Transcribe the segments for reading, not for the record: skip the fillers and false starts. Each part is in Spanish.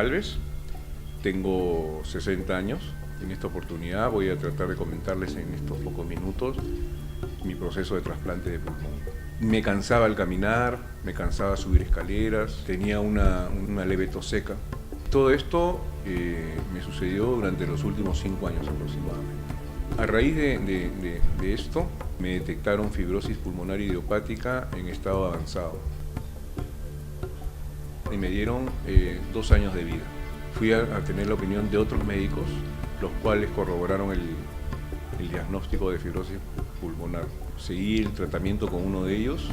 Alves, tengo 60 años. En esta oportunidad voy a tratar de comentarles en estos pocos minutos mi proceso de trasplante de pulmón. Me cansaba al caminar, me cansaba subir escaleras, tenía una leve tos seca. Todo esto me sucedió durante los últimos 5 años aproximadamente. A raíz de esto me detectaron fibrosis pulmonar idiopática en estado avanzado y me dieron 2 años de vida. Fui a tener la opinión de otros médicos, los cuales corroboraron el diagnóstico de fibrosis pulmonar. Seguí el tratamiento con uno de ellos,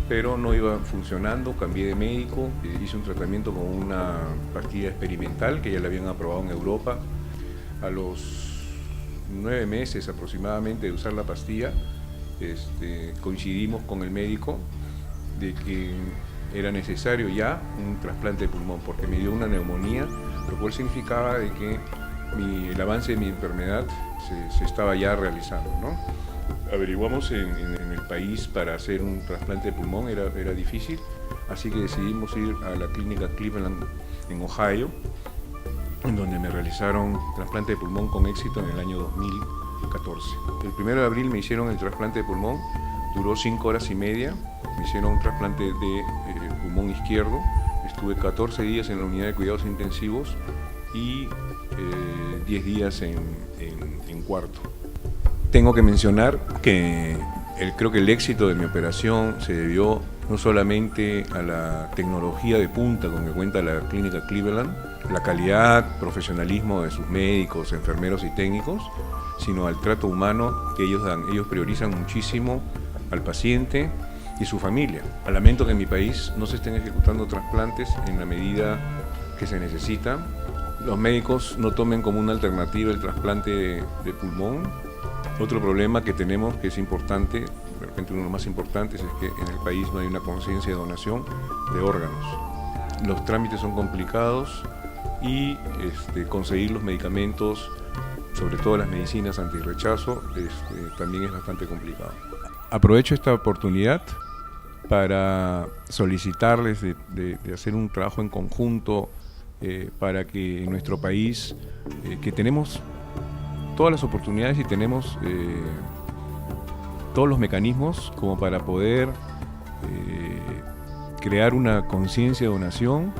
pero no iba funcionando, cambié de médico, hice un tratamiento con una pastilla experimental que ya la habían aprobado en Europa. A los 9 meses aproximadamente de usar la pastilla, coincidimos con el médico de que era necesario ya un trasplante de pulmón porque me dio una neumonía, lo cual significaba de que el avance de mi enfermedad se estaba ya realizando, ¿no? Averiguamos en el país para hacer un trasplante de pulmón, era difícil, así que decidimos ir a la clínica Cleveland en Ohio, en donde me realizaron trasplante de pulmón con éxito en el año 2014. El 1 de abril me hicieron el trasplante de pulmón, duró 5 horas y media, me hicieron un trasplante de pulmón izquierdo, estuve 14 días en la unidad de cuidados intensivos y 10 días en cuarto. Tengo que mencionar que creo que el éxito de mi operación se debió no solamente a la tecnología de punta con que cuenta la clínica Cleveland, la calidad, profesionalismo de sus médicos, enfermeros y técnicos, sino al trato humano que ellos dan. Ellos priorizan muchísimo al paciente y su familia. Lamento que en mi país no se estén ejecutando trasplantes en la medida que se necesita. Los médicos no tomen como una alternativa el trasplante de pulmón. Otro problema que tenemos, que es importante, de repente uno de los más importantes, es que en el país no hay una conciencia de donación de órganos. Los trámites son complicados y conseguir los medicamentos, sobre todo las medicinas antirrechazo, también es bastante complicado. Aprovecho esta oportunidad para solicitarles de hacer un trabajo en conjunto para que en nuestro país, que tenemos todas las oportunidades y tenemos todos los mecanismos como para poder crear una conciencia de donación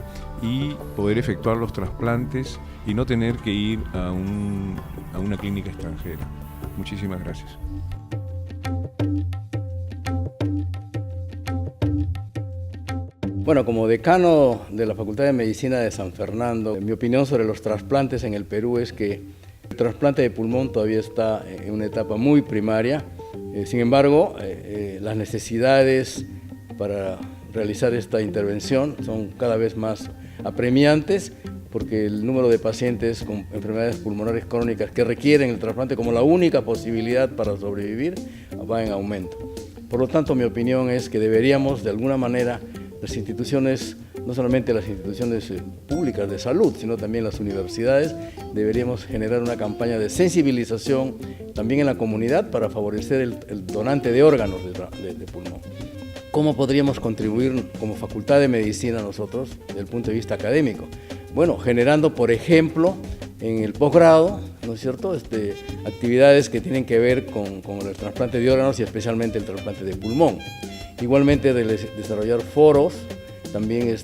y poder efectuar los trasplantes y no tener que ir a una clínica extranjera. Muchísimas gracias. Bueno, como decano de la Facultad de Medicina de San Fernando, mi opinión sobre los trasplantes en el Perú es que el trasplante de pulmón todavía está en una etapa muy primaria. Sin embargo, las necesidades para realizar esta intervención son cada vez más apremiantes porque el número de pacientes con enfermedades pulmonares crónicas que requieren el trasplante como la única posibilidad para sobrevivir va en aumento. Por lo tanto, mi opinión es que deberíamos, de alguna manera, las instituciones, no solamente las instituciones públicas de salud, sino también las universidades, deberíamos generar una campaña de sensibilización también en la comunidad para favorecer el donante de órganos de pulmón. ¿Cómo podríamos contribuir como Facultad de Medicina nosotros desde el punto de vista académico? Bueno, generando, por ejemplo, en el posgrado, ¿no es cierto?, actividades que tienen que ver con el trasplante de órganos y especialmente el trasplante de pulmón. Igualmente desarrollar foros, también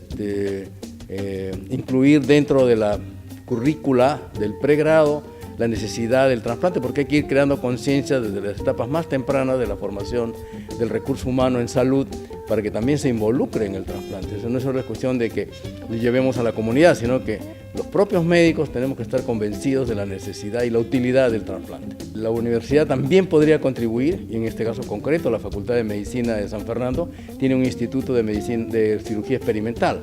incluir dentro de la currícula del pregrado la necesidad del trasplante, porque hay que ir creando conciencia desde las etapas más tempranas de la formación del recurso humano en salud para que también se involucre en el trasplante. Eso no es solo cuestión de que lo llevemos a la comunidad, sino que los propios médicos tenemos que estar convencidos de la necesidad y la utilidad del trasplante. La universidad también podría contribuir, y en este caso concreto la Facultad de Medicina de San Fernando tiene un instituto de cirugía experimental,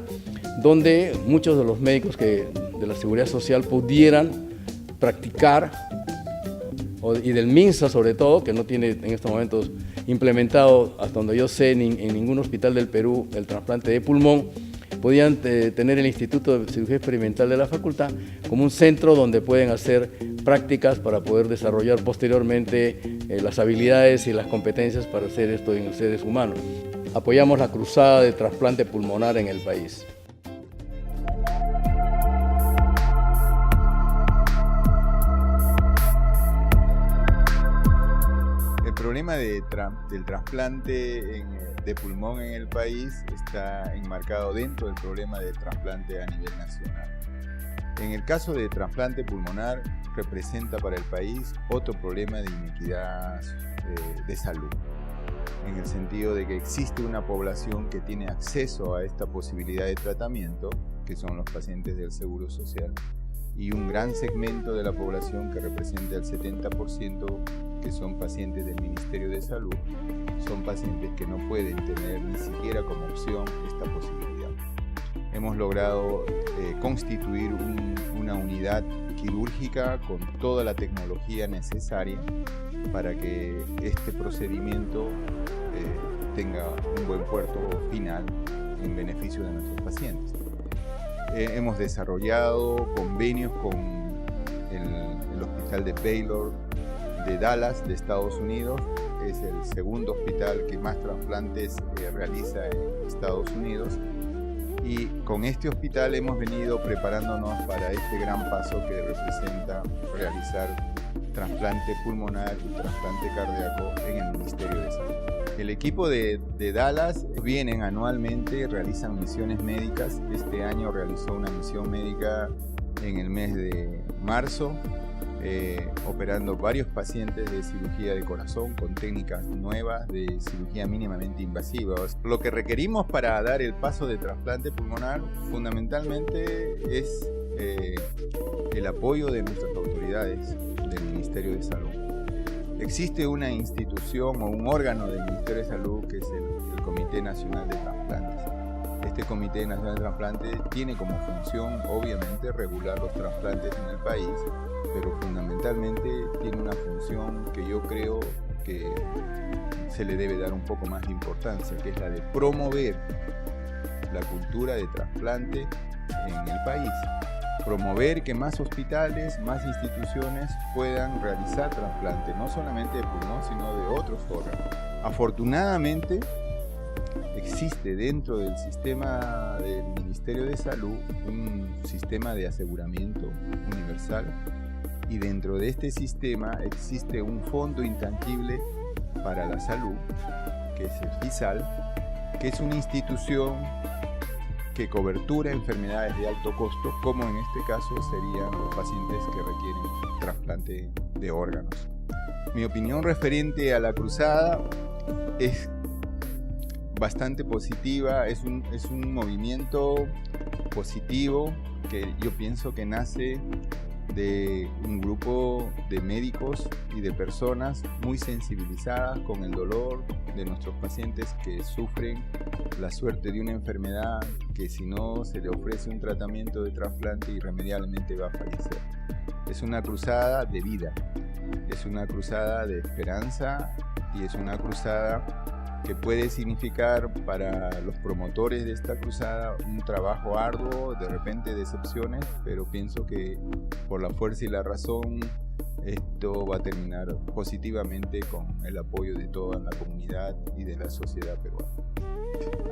donde muchos de los médicos de la Seguridad Social pudieran practicar, y del MINSA sobre todo, que no tiene en estos momentos implementado, hasta donde yo sé, en ningún hospital del Perú el trasplante de pulmón, podían tener el Instituto de Cirugía Experimental de la Facultad como un centro donde pueden hacer prácticas para poder desarrollar posteriormente las habilidades y las competencias para hacer esto en los seres humanos. Apoyamos la cruzada de trasplante pulmonar en el país. problema del trasplante de pulmón en el país está enmarcado dentro del problema del trasplante a nivel nacional. En el caso de trasplante pulmonar, representa para el país otro problema de inequidad de salud, en el sentido de que existe una población que tiene acceso a esta posibilidad de tratamiento, que son los pacientes del Seguro Social, y un gran segmento de la población que representa el 70%, que son pacientes del Ministerio de Salud, son pacientes que no pueden tener ni siquiera como opción esta posibilidad. Hemos logrado constituir una unidad quirúrgica con toda la tecnología necesaria para que este procedimiento tenga un buen puerto final en beneficio de nuestros pacientes. Hemos desarrollado convenios con el Hospital de Baylor de Dallas, de Estados Unidos. Es el segundo hospital que más trasplantes realiza en Estados Unidos. Y con este hospital hemos venido preparándonos para este gran paso que representa realizar trasplante pulmonar y trasplante cardíaco en el Ministerio de Salud. El equipo de Dallas vienen anualmente, realizan misiones médicas. Este año realizó una misión médica en el mes de marzo, operando varios pacientes de cirugía de corazón con técnicas nuevas de cirugía mínimamente invasiva. Lo que requerimos para dar el paso de trasplante pulmonar fundamentalmente es el apoyo de nuestras autoridades del Ministerio de Salud. Existe una institución o un órgano del Ministerio de Salud que es el Comité Nacional de Trasplantes. Este Comité Nacional de Trasplantes tiene como función, obviamente, regular los trasplantes en el país, pero fundamentalmente tiene una función que yo creo que se le debe dar un poco más de importancia, que es la de promover la cultura de trasplante en el país. Promover que más hospitales, más instituciones puedan realizar trasplante, no solamente de pulmón, sino de otros órganos. Afortunadamente, existe dentro del sistema del Ministerio de Salud un sistema de aseguramiento universal, y dentro de este sistema existe un fondo intangible para la salud, que es el FISAL, que es una institución que cobertura enfermedades de alto costo, como en este caso serían los pacientes que requieren trasplante de órganos. Mi opinión referente a la cruzada es bastante positiva, es un movimiento positivo que yo pienso que nace de un grupo de médicos y de personas muy sensibilizadas con el dolor de nuestros pacientes que sufren la suerte de una enfermedad que si no se le ofrece un tratamiento de trasplante irremediablemente va a fallecer. Es una cruzada de vida, es una cruzada de esperanza y es una cruzada que puede significar para los promotores de esta cruzada un trabajo arduo, de repente decepciones, pero pienso que por la fuerza y la razón esto va a terminar positivamente con el apoyo de toda la comunidad y de la sociedad peruana.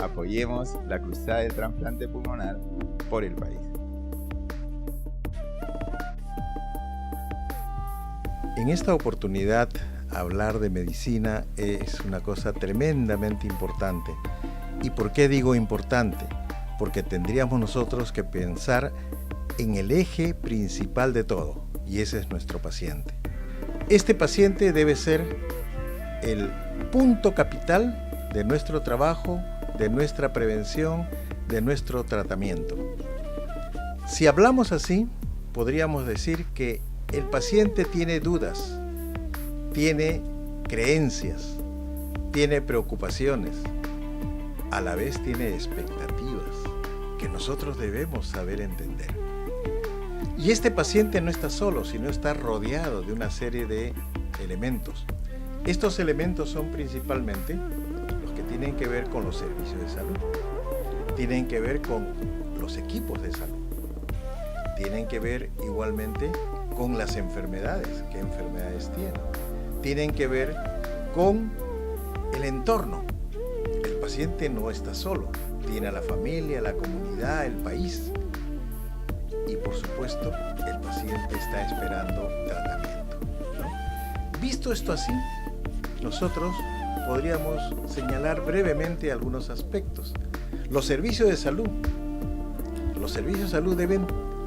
Apoyemos la cruzada del trasplante pulmonar por el país. En esta oportunidad, hablar de medicina es una cosa tremendamente importante. ¿Y por qué digo importante? Porque tendríamos nosotros que pensar en el eje principal de todo, y ese es nuestro paciente. Este paciente debe ser el punto capital de nuestro trabajo, de nuestra prevención, de nuestro tratamiento. Si hablamos así, podríamos decir que el paciente tiene dudas, tiene creencias, tiene preocupaciones, a la vez tiene expectativas que nosotros debemos saber entender. Y este paciente no está solo, sino está rodeado de una serie de elementos. Estos elementos son principalmente los que tienen que ver con los servicios de salud, tienen que ver con los equipos de salud, tienen que ver igualmente con las enfermedades, qué enfermedades tienen que ver con el entorno. El paciente no está solo, tiene a la familia, la comunidad, el país. Y por supuesto, el paciente está esperando tratamiento, ¿no? Visto esto así, nosotros podríamos señalar brevemente algunos aspectos. Los servicios de salud. Los servicios de salud deben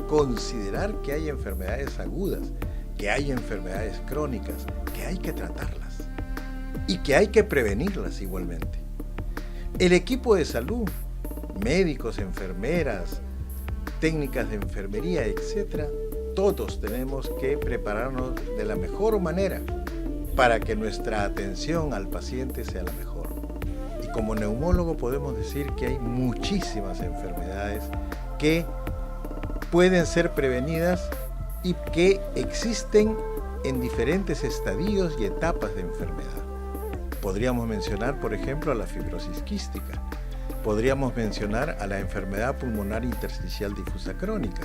considerar que hay enfermedades agudas, que hay enfermedades crónicas, que hay que tratarlas y que hay que prevenirlas igualmente. El equipo de salud, médicos, enfermeras, técnicas de enfermería, etc., todos tenemos que prepararnos de la mejor manera para que nuestra atención al paciente sea la mejor. Y como neumólogo podemos decir que hay muchísimas enfermedades que pueden ser prevenidas y que existen en diferentes estadios y etapas de enfermedad. Podríamos mencionar, por ejemplo, a la fibrosis quística. Podríamos mencionar a la enfermedad pulmonar intersticial difusa crónica.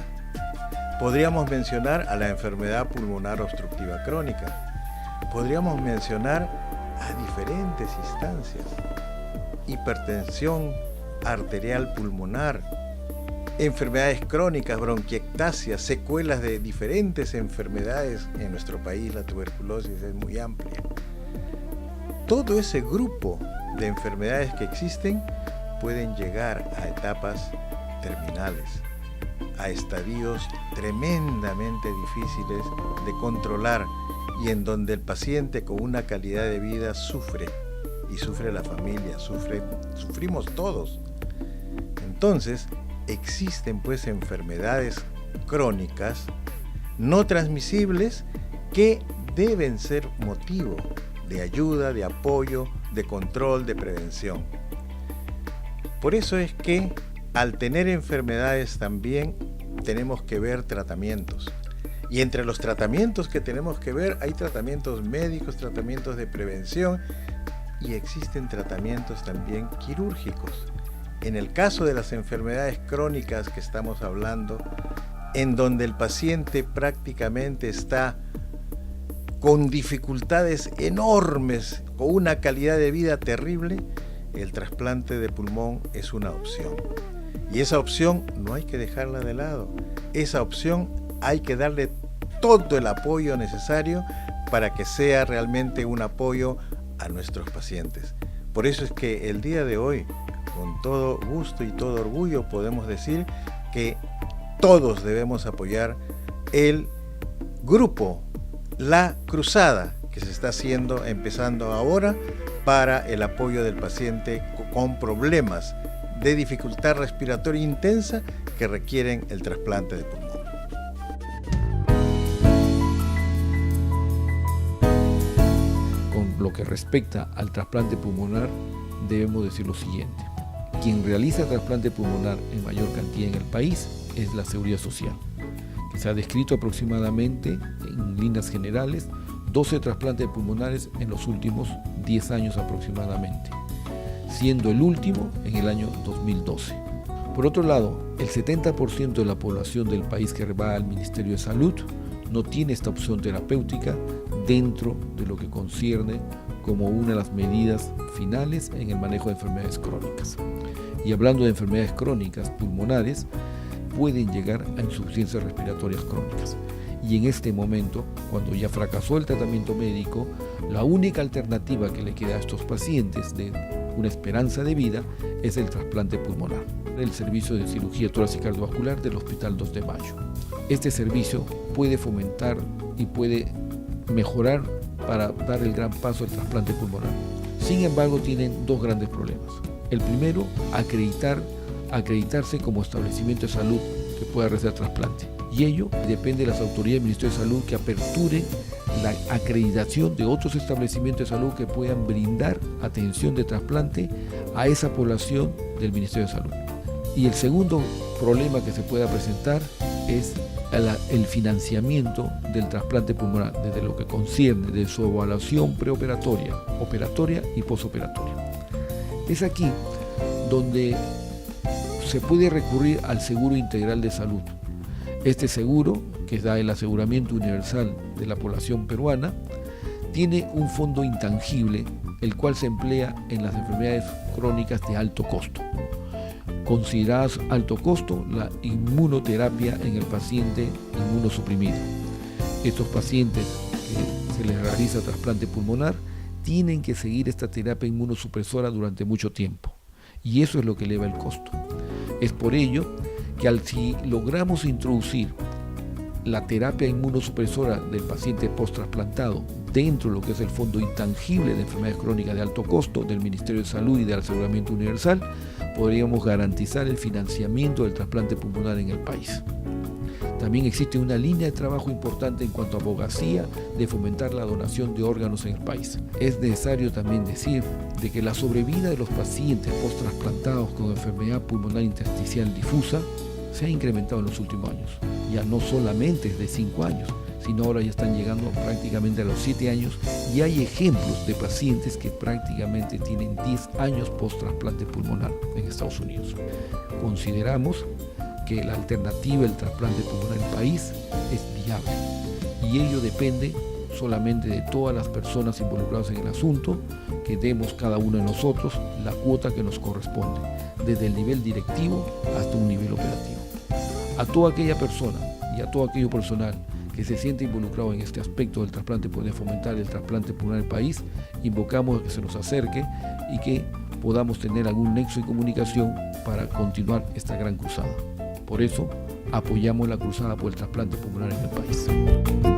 Podríamos mencionar a la enfermedad pulmonar obstructiva crónica. Podríamos mencionar a diferentes instancias. Hipertensión arterial pulmonar, enfermedades crónicas, bronquiectasia, secuelas de diferentes enfermedades. En nuestro país la tuberculosis es muy amplia. Todo ese grupo de enfermedades que existen pueden llegar a etapas terminales, a estadios tremendamente difíciles de controlar y en donde el paciente con una calidad de vida sufre, y sufre la familia, sufrimos todos. Entonces, existen pues enfermedades crónicas no transmisibles que deben ser motivo de ayuda, de apoyo, de control, de prevención. Por eso es que al tener enfermedades también tenemos que ver tratamientos. Y entre los tratamientos que tenemos que ver hay tratamientos médicos, tratamientos de prevención y existen tratamientos también quirúrgicos. En el caso de las enfermedades crónicas que estamos hablando, en donde el paciente prácticamente está con dificultades enormes, con una calidad de vida terrible, el trasplante de pulmón es una opción. Y esa opción no hay que dejarla de lado. Esa opción hay que darle todo el apoyo necesario para que sea realmente un apoyo a nuestros pacientes. Por eso es que el día de hoy, con todo gusto y todo orgullo, podemos decir que todos debemos apoyar el grupo, la cruzada que se está haciendo, empezando ahora, para el apoyo del paciente con problemas de dificultad respiratoria intensa que requieren el trasplante de pulmón. Con lo que respecta al trasplante pulmonar, debemos decir lo siguiente. Quien realiza trasplante pulmonar en mayor cantidad en el país es la Seguridad Social, que se ha descrito aproximadamente, en líneas generales, 12 trasplantes pulmonares en los últimos 10 años aproximadamente, siendo el último en el año 2012. Por otro lado, el 70% de la población del país que va al Ministerio de Salud no tiene esta opción terapéutica dentro de lo que concierne como una de las medidas finales en el manejo de enfermedades crónicas. Y hablando de enfermedades crónicas pulmonares, pueden llegar a insuficiencias respiratorias crónicas. Y en este momento, cuando ya fracasó el tratamiento médico, la única alternativa que le queda a estos pacientes de una esperanza de vida es el trasplante pulmonar, el servicio de cirugía torácica cardiovascular del Hospital 2 de Mayo. Este servicio puede fomentar y puede mejorar para dar el gran paso al trasplante pulmonar. Sin embargo, tienen dos grandes problemas. El primero, acreditarse como establecimiento de salud que pueda realizar trasplante. Y ello depende de las autoridades del Ministerio de Salud que aperture la acreditación de otros establecimientos de salud que puedan brindar atención de trasplante a esa población del Ministerio de Salud. Y el segundo problema que se pueda presentar es el financiamiento del trasplante pulmonar, desde lo que concierne de su evaluación preoperatoria, operatoria y posoperatoria. Es aquí donde se puede recurrir al seguro integral de salud. Este seguro, que da el aseguramiento universal de la población peruana, tiene un fondo intangible, el cual se emplea en las enfermedades crónicas de alto costo. Consideradas alto costo, la inmunoterapia en el paciente inmunosuprimido. Estos pacientes que se les realiza trasplante pulmonar tienen que seguir esta terapia inmunosupresora durante mucho tiempo. Y eso es lo que eleva el costo. Es por ello que si logramos introducir la terapia inmunosupresora del paciente post-trasplantado dentro de lo que es el Fondo Intangible de Enfermedades Crónicas de Alto Costo del Ministerio de Salud y del Aseguramiento Universal, podríamos garantizar el financiamiento del trasplante pulmonar en el país. También existe una línea de trabajo importante en cuanto a abogacía de fomentar la donación de órganos en el país. Es necesario también decir de que la sobrevida de los pacientes post-trasplantados con enfermedad pulmonar intersticial difusa se ha incrementado en los últimos años. Ya no solamente es de 5 años, sino ahora ya están llegando prácticamente a los 7 años y hay ejemplos de pacientes que prácticamente tienen 10 años post-trasplante pulmonar en Estados Unidos. Consideramos que la alternativa del trasplante pulmonar en el país es viable y ello depende solamente de todas las personas involucradas en el asunto, que demos cada uno de nosotros la cuota que nos corresponde, desde el nivel directivo hasta un nivel operativo. A toda aquella persona y a todo aquello personal que se siente involucrado en este aspecto del trasplante, de fomentar el trasplante pulmonar en el país, invocamos a que se nos acerque y que podamos tener algún nexo de comunicación para continuar esta gran cruzada. Por eso, apoyamos la cruzada por el trasplante pulmonar en el país.